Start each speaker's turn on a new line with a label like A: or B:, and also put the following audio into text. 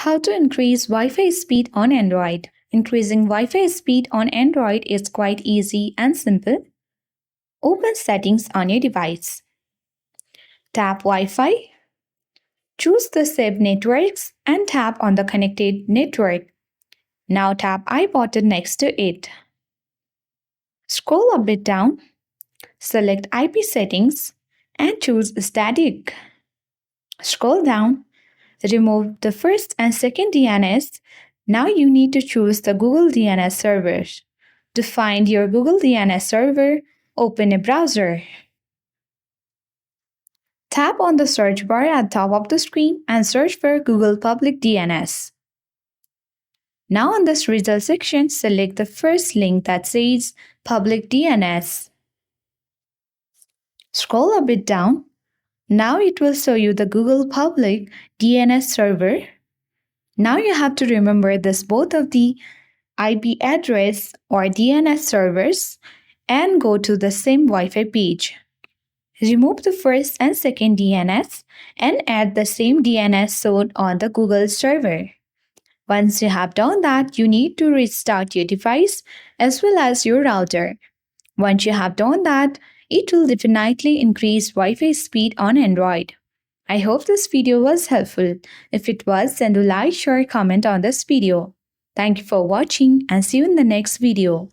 A: How to increase Wi-Fi speed on Android. Increasing Wi-Fi speed on Android is quite easy and simple. Open Settings on your device. Tap Wi-Fi. Choose the saved networks and tap on the connected network. Now tap I button next to it. Scroll a bit down. Select IP settings and choose Static. Scroll down. Remove the first and second DNS. Now you need to choose the Google DNS server. To find your Google DNS server, open a browser. Tap on the search bar at the top of the screen and search for Google Public DNS. Now on this result section, select the first link that says Public DNS. Scroll a bit down. Now it will show you the Google Public DNS server. Now you have to remember this both of the IP address or DNS servers and go to the same Wi-Fi page. Remove the first and second DNS and add the same DNS stored on the Google server. Once you have done that, you need to restart your device as well as your router. Once you have done that, it will definitely increase Wi-Fi speed on Android. I hope this video was helpful. If it was, then do like, share, comment on this video. Thank you for watching and see you in the next video.